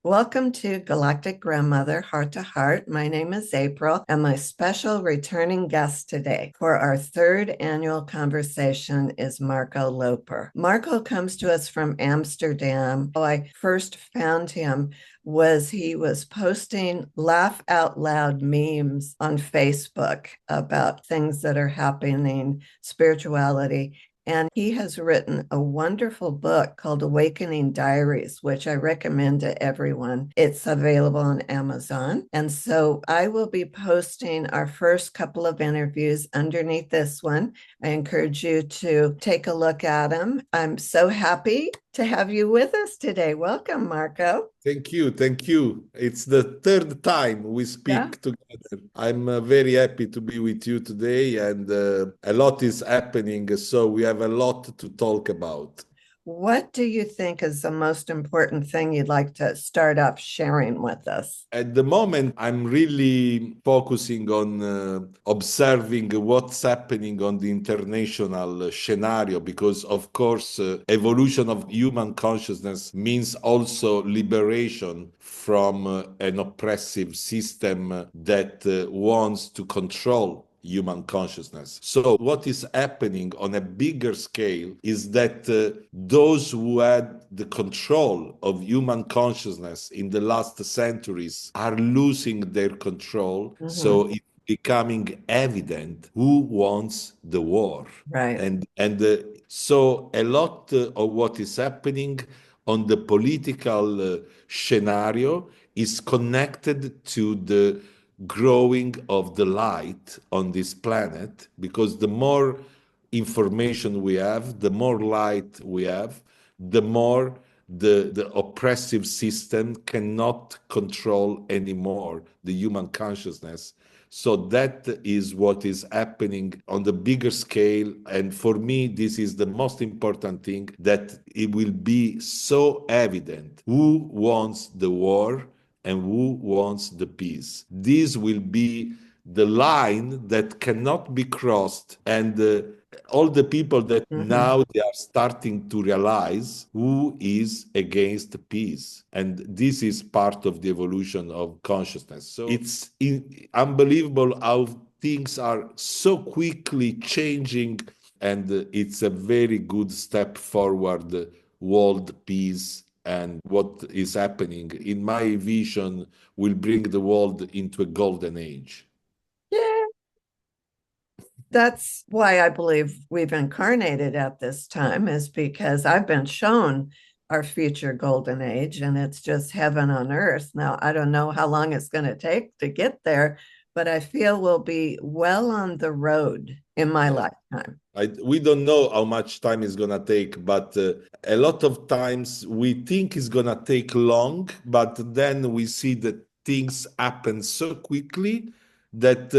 Welcome to Galactic Grandmother Heart to Heart. My name is April, and my special returning guest today for our third annual conversation is Marco Loper. Marco comes to us from Amsterdam. How I first found him was he was posting laugh out loud memes on Facebook about things that are happening, spirituality. And he has written a wonderful book called Awakening Diaries, which I recommend to everyone. It's available on Amazon. And so I will be posting our first couple of interviews underneath this one. I encourage you to take a look at them. I'm so happy to have you with us today. Welcome, Marco. Thank you. Thank you. It's the third time we Yeah. speak together. I'm very happy to be with you today, and a lot is happening, so we have a lot to talk about. What do you think is the most important thing you'd like to start off sharing with us? At the moment, I'm really focusing on observing what's happening on the international scenario because, of course, evolution of human consciousness means also liberation from an oppressive system that wants to control human consciousness. So what is happening on a bigger scale is that those who had the control of human consciousness in the last centuries are losing their control. So it's becoming evident who wants the war. Right. So a lot of what is happening on the political scenario is connected to the growing of the light on this planet, because the more information we have, the more light we have, the more the oppressive system cannot control anymore the human consciousness. So that is what is happening on the bigger scale. And for me, this is the most important thing, that it will be so evident who wants the war and who wants the peace. This will be the line that cannot be crossed. And all the people that now they are starting to realize who is against peace. And this is part of the evolution of consciousness. So it's unbelievable how things are so quickly changing. And it's a very good step forward, world peace. And what is happening, in my vision, will bring the world into a golden age. Yeah. That's why I believe we've incarnated at this time, is because I've been shown our future golden age and it's just heaven on earth. Now, I don't know how long it's going to take to get there, but I feel we'll be well on the road in my lifetime. We don't know how much time it's going to take, but a lot of times we think it's going to take long, but then we see that things happen so quickly that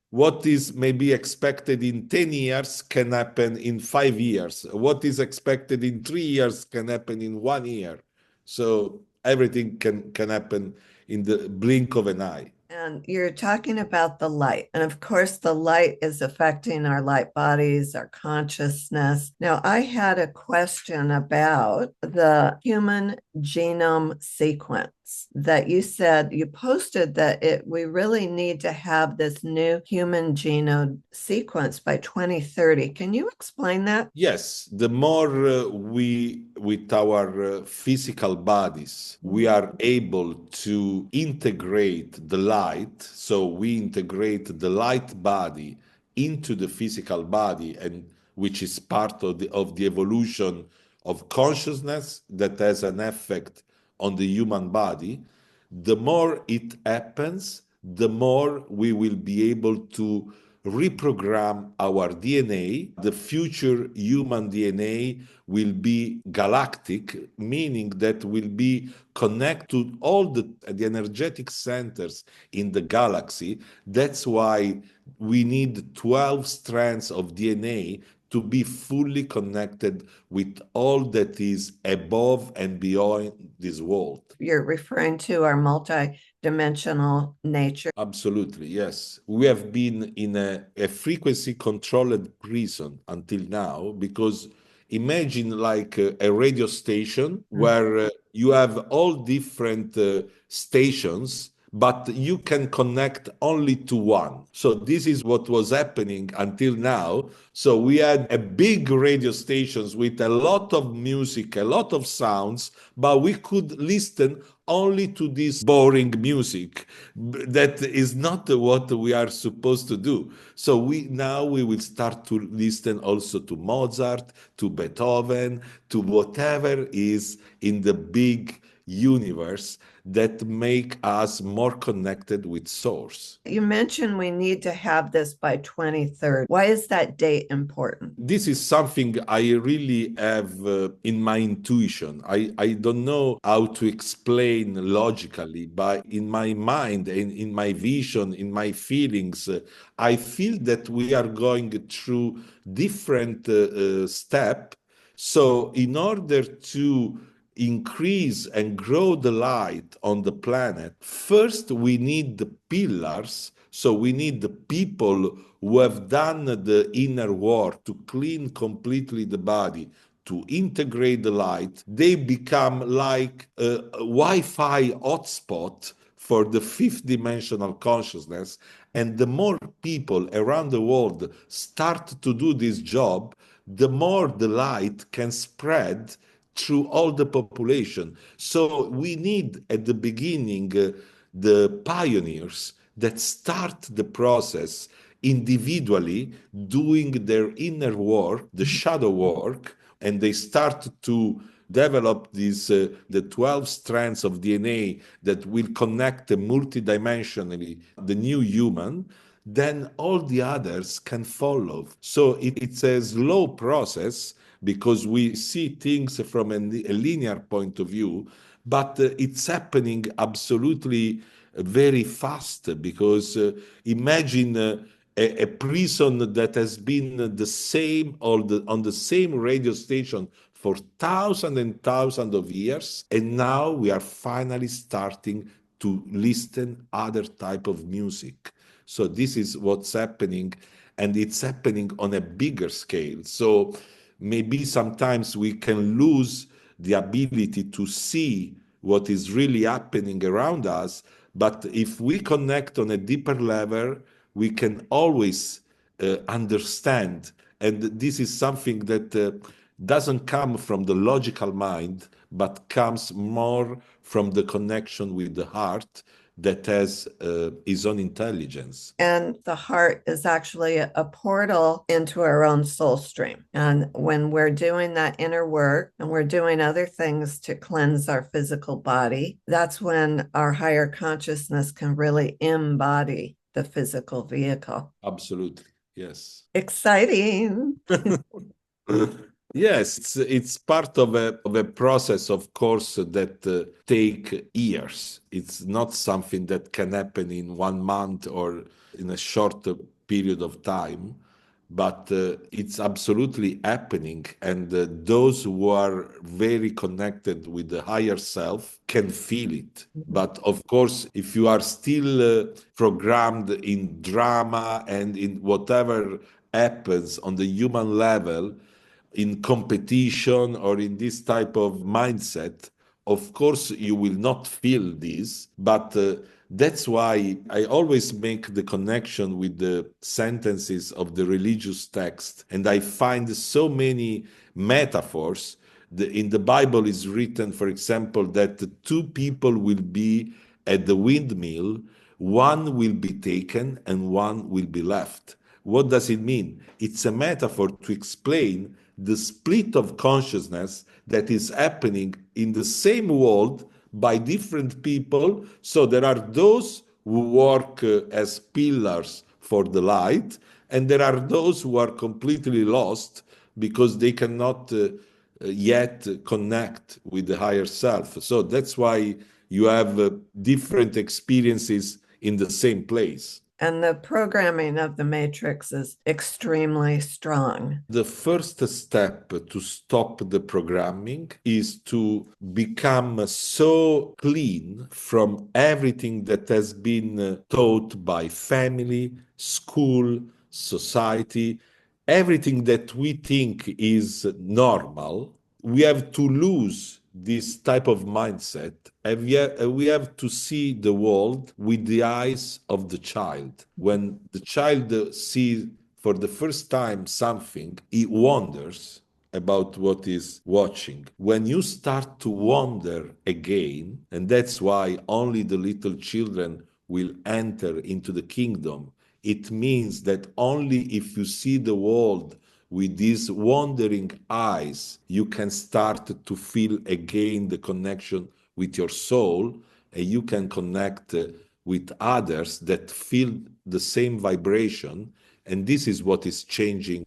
what is maybe expected in 10 years can happen in 5 years. What is expected in 3 years can happen in 1 year. So everything can happen in the blink of an eye. And you're talking about the light. And of course, the light is affecting our light bodies, our consciousness. Now, I had a question about the human genome sequence that you said you posted that we really need to have this new human genome sequence by 2030. Can you explain that? Yes, the more we, with our physical bodies, we are able to integrate the light, so we integrate the light body into the physical body, and which is part of the evolution of consciousness that has an effect on the human body. The more it happens, the more we will be able to reprogram our DNA. The future human DNA will be galactic, meaning that will be connected to all the energetic centers in the galaxy. That's why we need 12 strands of DNA to be fully connected with all that is above and beyond this world. You're referring to our multi-dimensional nature. Absolutely, yes. We have been in a frequency controlled prison until now, because Imagine like a radio station where you have all different stations, but you can connect only to one. So this is what was happening until now. So we had a big radio stations with a lot of music, a lot of sounds, but we could listen only to this boring music that is not what we are supposed to do. So we will start to listen also to Mozart, to Beethoven, to whatever is in the big universe that make us more connected with source. You mentioned we need to have this by 23rd. Why is that date important? This is something I really have in my intuition. I don't know how to explain logically, but in my mind and in my vision, in my feelings, I feel that we are going through different steps. So in order to increase and grow the light on the planet, first we need the pillars. So we need the people who have done the inner work to clean completely the body, to integrate the light. They become like a Wi-Fi hotspot for the fifth dimensional consciousness. And the more people around the world start to do this job, the more the light can spread through all the population. So we need at the beginning the pioneers that start the process individually doing their inner work, the shadow work, and they start to develop these the 12 strands of DNA that will connect multidimensionally the new human, then all the others can follow. So it's a slow process because we see things from a linear point of view, but it's happening absolutely very fast because imagine a prison that has been the same on the same radio station for thousands and thousands of years, and now we are finally starting to listen other type of music. So this is what's happening, and it's happening on a bigger scale. So maybe sometimes we can lose the ability to see what is really happening around us, but if we connect on a deeper level, we can always understand. And this is something that doesn't come from the logical mind, but comes more from the connection with the heart that has its own intelligence. And the heart is actually a portal into our own soul stream. And when we're doing that inner work and we're doing other things to cleanse our physical body, that's when our higher consciousness can really embody the physical vehicle. Absolutely. Yes. Exciting. Yes, it's part of a process, of course, that take years. It's not something that can happen in 1 month or in a short period of time, but it's absolutely happening. And those who are very connected with the higher self can feel it. But of course, if you are still programmed in drama and in whatever happens on the human level, in competition or in this type of mindset, of course you will not feel this, but that's why I always make the connection with the sentences of the religious text, and I find so many metaphors. In the Bible is written, for example, that two people will be at the windmill, one will be taken and one will be left. What does it mean? It's a metaphor to explain the split of consciousness that is happening in the same world by different people. So there are those who work as pillars for the light, and there are those who are completely lost because they cannot yet connect with the higher self. So that's why you have different experiences in the same place. And the programming of the matrix is extremely strong. The first step to stop the programming is to become so clean from everything that has been taught by family, school, society, everything that we think is normal, we have to lose this type of mindset. And we have to see the world with the eyes of the child. When the child sees for the first time something, he wonders about what is watching. When you start to wonder again, and that's why only the little children will enter into the kingdom, it means that only if you see the world with these wandering eyes, you can start to feel again the connection with your soul, and you can connect with others that feel the same vibration. And this is what is changing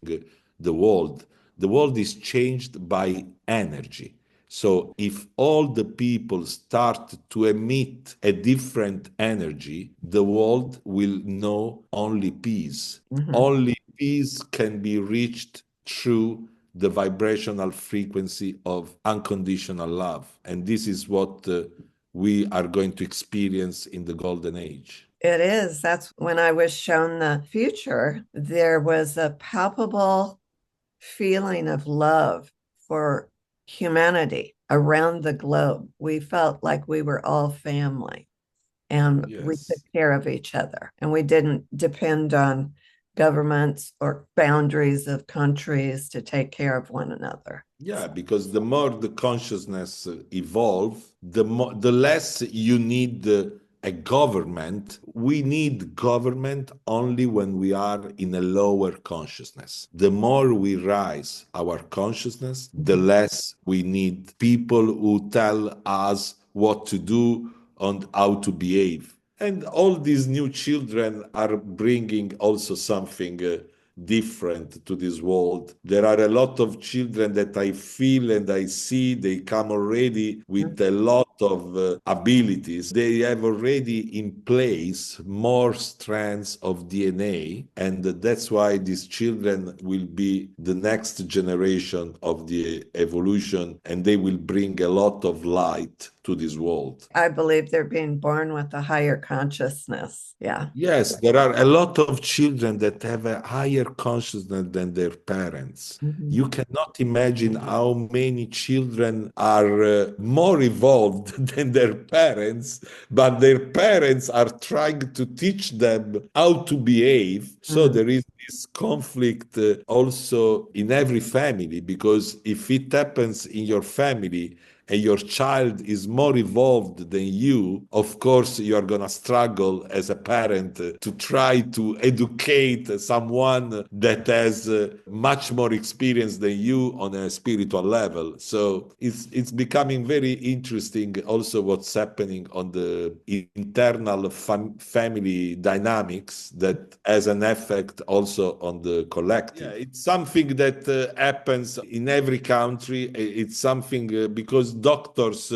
the world. The world is changed by energy. So if all the people start to emit a different energy, the world will know only peace. Mm-hmm. Only peace can be reached through the vibrational frequency of unconditional love. And this is what we are going to experience in the golden age. It is. That's when I was shown the future. There was a palpable feeling of love for humanity around the globe. We felt like we were all family and we took Yes. care of each other and we didn't depend on governments or boundaries of countries to take care of one another. Yeah, because the more the consciousness evolve, the less you need a government. We need government only when we are in a lower consciousness. The more we rise our consciousness, the less we need people who tell us what to do and how to behave. And all these new children are bringing also something different to this world. There are a lot of children that I feel and I see they come already with a lot of abilities. They have already in place more strands of DNA, and that's why these children will be the next generation of the evolution, and they will bring a lot of light to this world. I believe they're being born with a higher consciousness. Yeah. Yes, there are a lot of children that have a higher consciousness than their parents. Mm-hmm. You cannot imagine how many children are more evolved than their parents, but their parents are trying to teach them how to behave. So Mm-hmm. there is this conflict also in every family, because if it happens in your family, and your child is more evolved than you, of course, you are going to struggle as a parent to try to educate someone that has much more experience than you on a spiritual level. So it's becoming very interesting also what's happening on the internal family dynamics that has an effect also on the collective. Yeah, it's something that happens in every country. It's something because doctors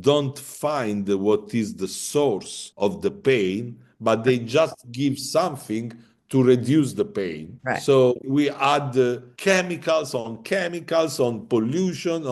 don't find what is the source of the pain, but they just give something to reduce the pain. Right. So we add chemicals on pollution,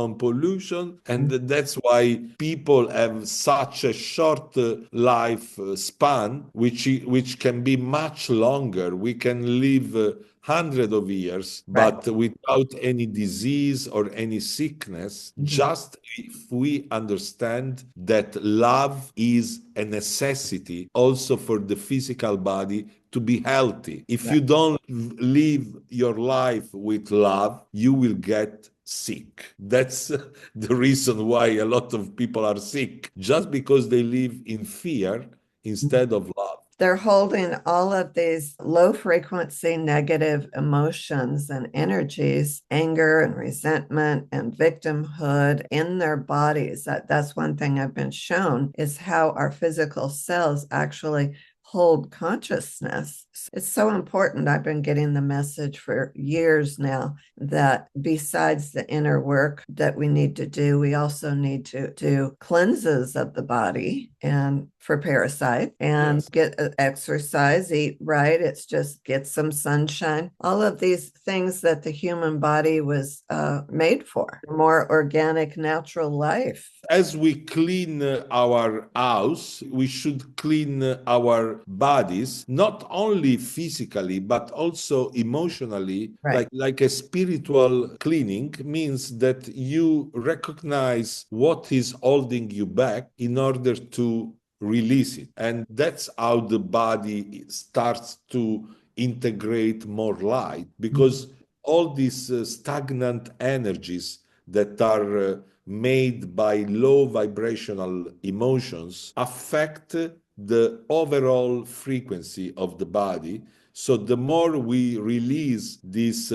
and that's why people have such a short life span, which can be much longer. We can live hundreds of years, Right. but without any disease or any sickness, just if we understand that love is a necessity also for the physical body to be healthy. If you don't live your life with love, you will get sick. That's the reason why a lot of people are sick, just because they live in fear instead of love. They're holding all of these low frequency negative emotions and energies, anger and resentment and victimhood in their bodies. That's one thing I've been shown is how our physical cells actually hold consciousness. It's so important. I've been getting the message for years now that besides the inner work that we need to do, we also need to do cleanses of the body and for parasite and Yes. get exercise, eat right. It's just get some sunshine. All of these things that the human body was made for, more organic, natural life. As we clean our house, we should clean our bodies, not only physically, but also emotionally. Right. Like a spiritual cleaning means that you recognize what is holding you back in order to release it. And that's how the body starts to integrate more light, because all these stagnant energies that are made by low vibrational emotions affect the overall frequency of the body. So the more we release these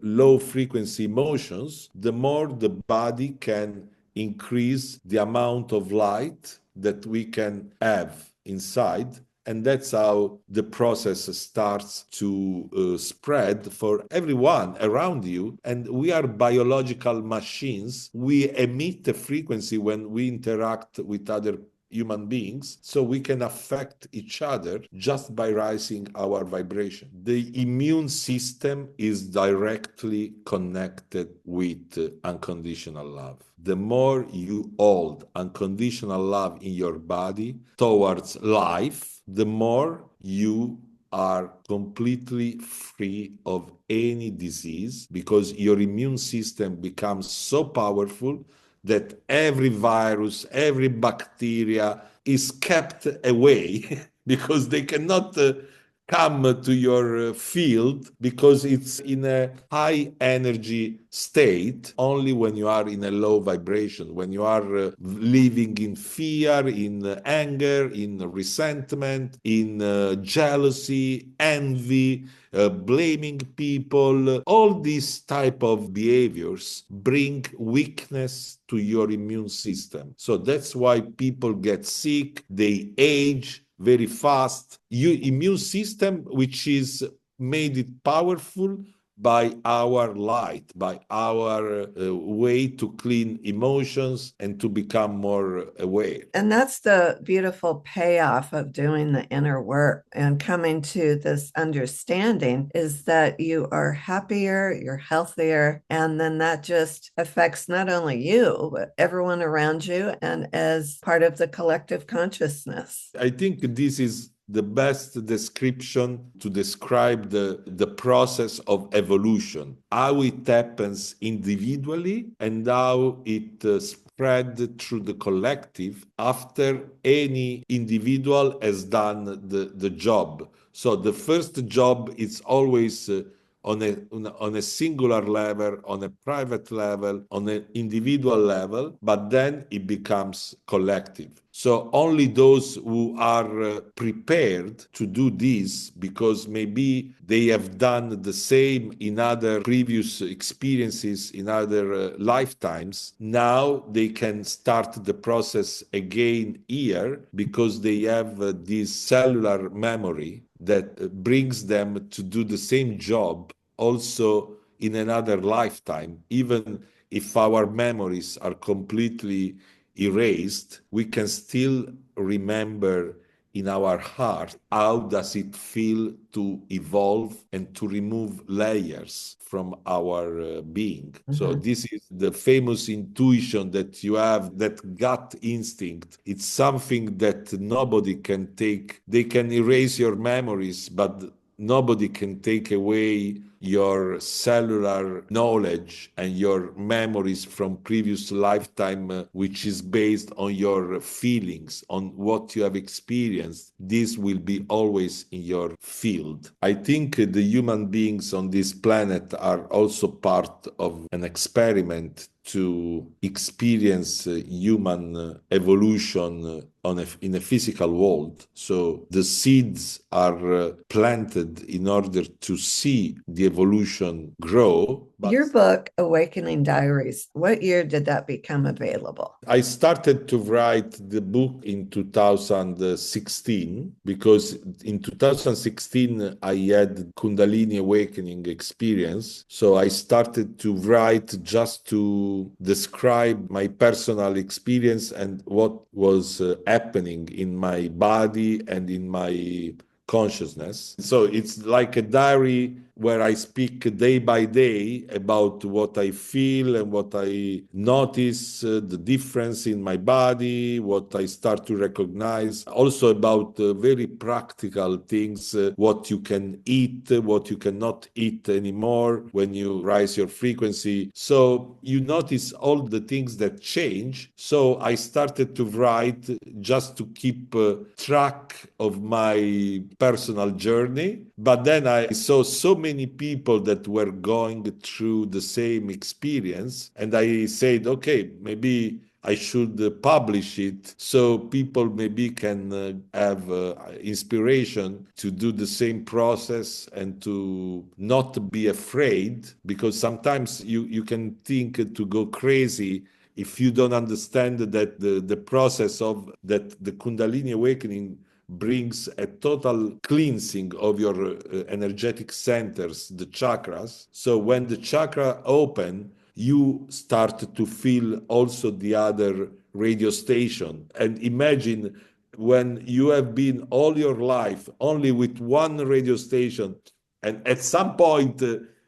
low frequency emotions, the more the body can increase the amount of light that we can have inside. And that's how the process starts to spread for everyone around you. And we are biological machines. We emit a frequency when we interact with other human beings, so we can affect each other just by raising our vibration. The immune system is directly connected with unconditional love. The more you hold unconditional love in your body towards life, the more you are completely free of any disease, because your immune system becomes so powerful that every virus, every bacteria is kept away because they cannot come to your field, because it's in a high energy state. Only when you are in a low vibration, when you are living in fear, in anger, in resentment, in jealousy, envy, blaming people, all these type of behaviors bring weakness to your immune system. So that's why people get sick, they age very fast. Your immune system, which is made it powerful by our light, by our way to clean emotions and to become more aware. And that's the beautiful payoff of doing the inner work and coming to this understanding, is that you are happier, you're healthier, and then that just affects not only you, but everyone around you and as part of the collective consciousness. I think this is the best description to describe the process of evolution, how it happens individually and how it spread through the collective after any individual has done the job. So the first job is always on a singular level, on a private level, on an individual level, but then it becomes collective. So only those who are prepared to do this, because maybe they have done the same in other previous experiences, in other lifetimes, now they can start the process again here, because they have this cellular memory that brings them to do the same job also in another lifetime. Even if our memories are completely erased, we can still remember in our heart how does it feel to evolve and to remove layers from our being. So this is the famous intuition that you have, that gut instinct. It's something that nobody can take. They can erase your memories, but nobody can take away your cellular knowledge and your memories from previous lifetime, which is based on your feelings, on what you have experienced. This will be always in your field. I think the human beings on this planet are also part of an experiment to experience human evolution in a physical world. So the seeds are planted in order to see the evolution grow, Your book, Awakening Diaries, what year did that become available? I started to write the book in 2016 because in 2016 I had Kundalini awakening experience. So I started to write just to describe my personal experience and what was happening in my body and in my consciousness. So it's like a diary where I speak day by day about what I feel and what I notice, the difference in my body, what I start to recognize. Also about very practical things, what you can eat, what you cannot eat anymore when you rise your frequency. So you notice all the things that change. So I started to write just to keep track of my personal journey. But then I saw so many people that were going through the same experience, and I said, okay, maybe I should publish it so people maybe can have inspiration to do the same process and to not be afraid, because sometimes you can think to go crazy if you don't understand that the process of that the Kundalini awakening brings a total cleansing of your energetic centers, the chakras. So when the chakra open, you start to feel also the other radio station. And imagine when you have been all your life only with one radio station, and at some point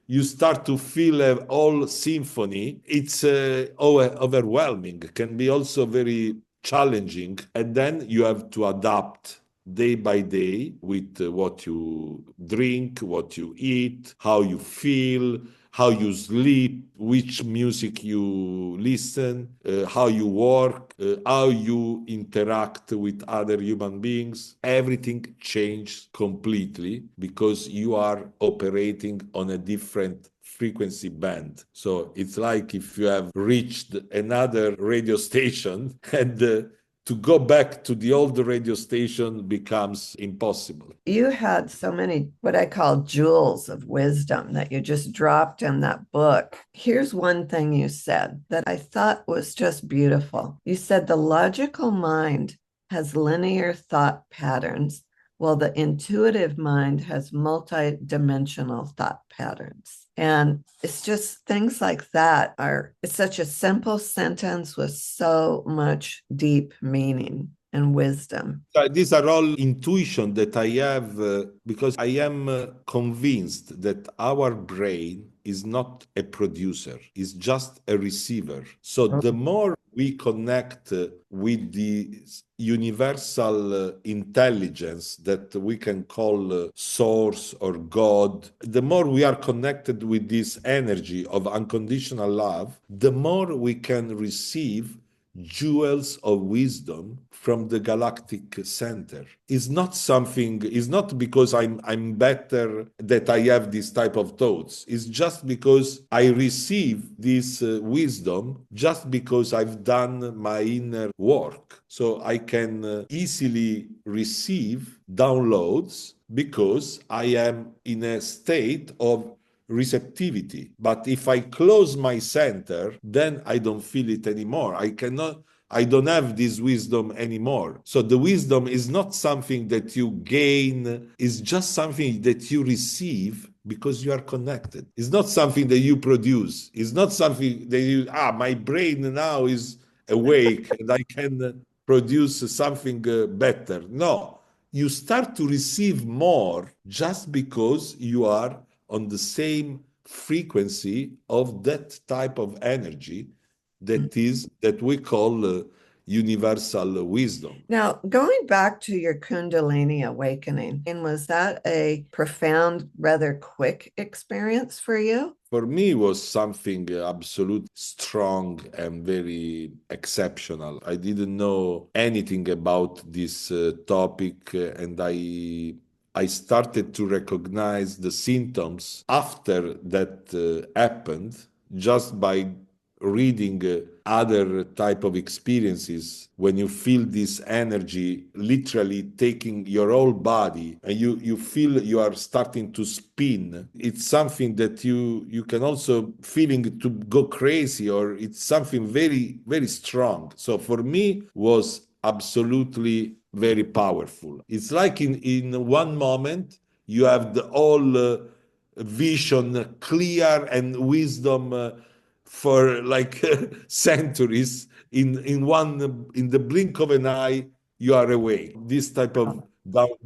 you start to feel a whole symphony. It's overwhelming, can be also very challenging, and then you have to adapt day by day with what you drink, what you eat, how you feel, how you sleep, which music you listen, how you work, how you interact with other human beings. Everything changed completely because you are operating on a different frequency band. So it's like if you have reached another radio station and to go back to the old radio station becomes impossible. You had so many, what I call jewels of wisdom that you just dropped in that book. Here's one thing you said that I thought was just beautiful. You said the logical mind has linear thought patterns, while the intuitive mind has multi-dimensional thought patterns. And it's just things like that it's such a simple sentence with so much deep meaning and wisdom. These are all intuition that I have because I am convinced that our brain is not a producer, is just a receiver. So the more we connect with the universal intelligence that we can call source or God, the more we are connected with this energy of unconditional love, the more we can receive jewels of wisdom from the galactic center. It's not because I'm better that I have this type of thoughts. It's just because I receive this wisdom just because I've done my inner work. So I can easily receive downloads because I am in a state of receptivity. But if I close my center, then I don't feel it anymore. I don't have this wisdom anymore. So the wisdom is not something that you gain, it's just something that you receive because you are connected. It's not something that you produce. It's not something that my brain now is awake and I can produce something better. No, you start to receive more just because you are on the same frequency of that type of energy that we call universal wisdom. Now, going back to your Kundalini awakening, and was that a profound, rather quick experience for you? For me, it was something absolute strong and very exceptional. I didn't know anything about this topic, and I started to recognize the symptoms after that happened just by reading other type of experiences when you feel this energy literally taking your whole body and you feel you are starting to spin. It's something that you can also feeling to go crazy, or it's something very, very strong. So for me was absolutely very powerful. It's like in one moment you have the whole vision clear and wisdom for like centuries. In the blink of an eye you are awake. This type of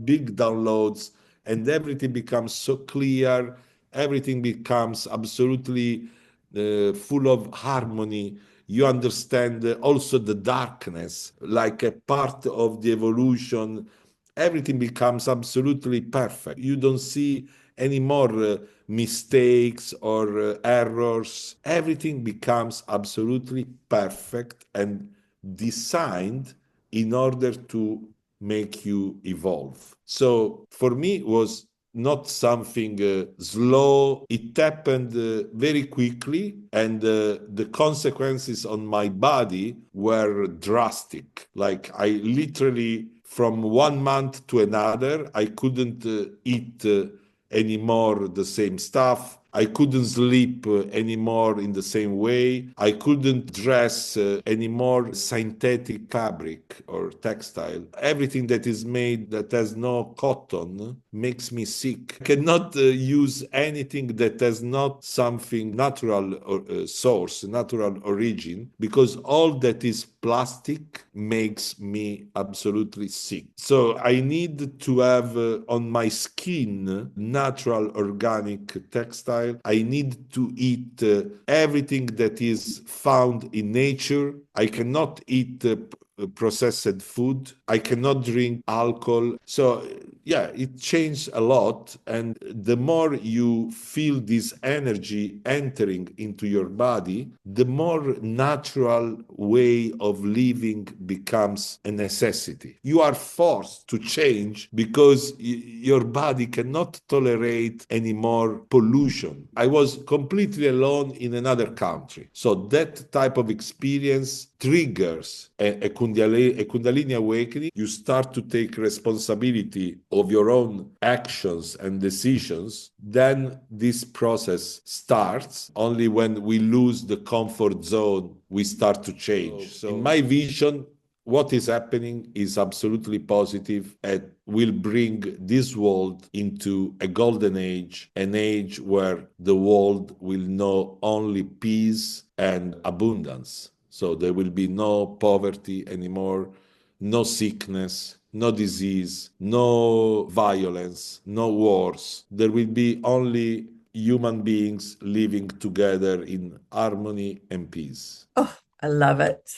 big downloads, and everything becomes so clear, everything becomes absolutely full of harmony. You understand also the darkness like a part of the evolution. Everything becomes absolutely perfect. You don't see any more mistakes or errors. Everything becomes absolutely perfect and designed in order to make you evolve. So for me, it was not something slow. It happened very quickly, and the consequences on my body were drastic. Like I literally, from one month to another, I couldn't eat anymore the same stuff. I couldn't sleep anymore in the same way. I couldn't dress anymore synthetic fabric or textile. Everything that is made that has no cotton makes me sick. I cannot use anything that has not something natural source, natural origin, because all that is plastic makes me absolutely sick. So I need to have on my skin natural organic textile. I need to eat everything that is found in nature. I cannot eat processed food. I cannot drink alcohol. So, yeah, it changed a lot. And the more you feel this energy entering into your body, the more natural way of living becomes a necessity. You are forced to change because your body cannot tolerate any more pollution. I was completely alone in another country. So that type of experience triggers a Kundalini awakening. You start to take responsibility of your own actions and decisions. Then this process starts. Only when we lose the comfort zone, we start to change. So in my vision, what is happening is absolutely positive and will bring this world into a golden age, an age where the world will know only peace and abundance. So there will be no poverty anymore, no sickness, no disease, no violence, no wars. There will be only human beings living together in harmony and peace. Oh, I love it.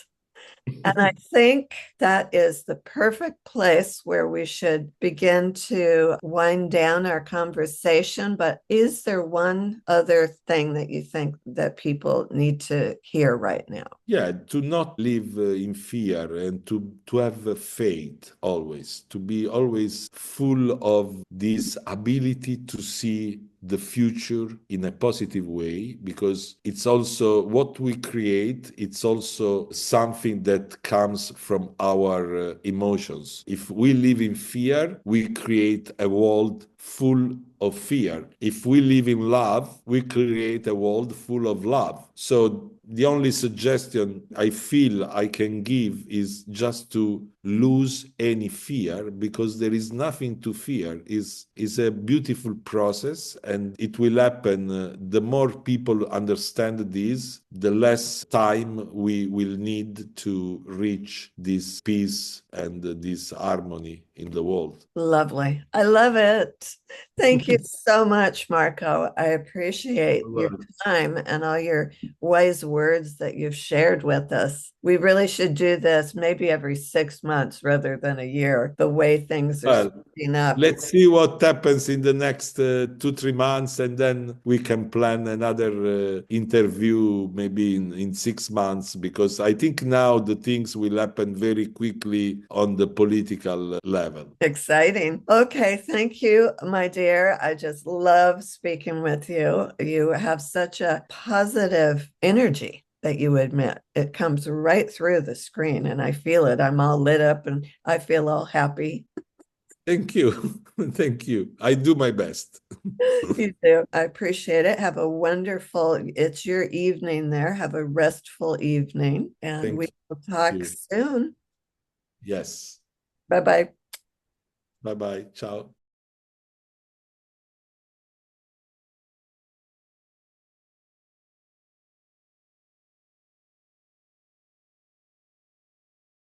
And I think that is the perfect place where we should begin to wind down our conversation. But is there one other thing that you think that people need to hear right now? Yeah, to not live in fear and to have faith always, to be always full of this ability to see the future in a positive way, because it's also what we create. It's also something that comes from our emotions. If we live in fear, we create a world full of fear. If we live in love, we create a world full of love. So the only suggestion I feel I can give is just to lose any fear, because there is nothing to fear. Is a beautiful process, and it will happen. The more people understand this, the less time we will need to reach this peace and this harmony in the world. Lovely. I love it. Thank you so much, Marco. I appreciate your time and all your wise words that you've shared with us. We really should do this maybe every 6 months rather than a year, the way things are Well, speeding up. let's see what happens in the next 2, 3 months, and then we can plan another interview maybe in 6 months, because I think now the things will happen very quickly on the political level. Exciting. Okay, thank you, my dear. I just love speaking with you. You have such a positive energy. that you admit. It comes right through the screen and I feel it. I'm all lit up and I feel all happy. Thank you. Thank you. I do my best. You do. I appreciate it. Have a wonderful, it's your evening there. Have a restful evening and we Thank will talk you. soon. Yes. Bye bye. Bye bye. Ciao.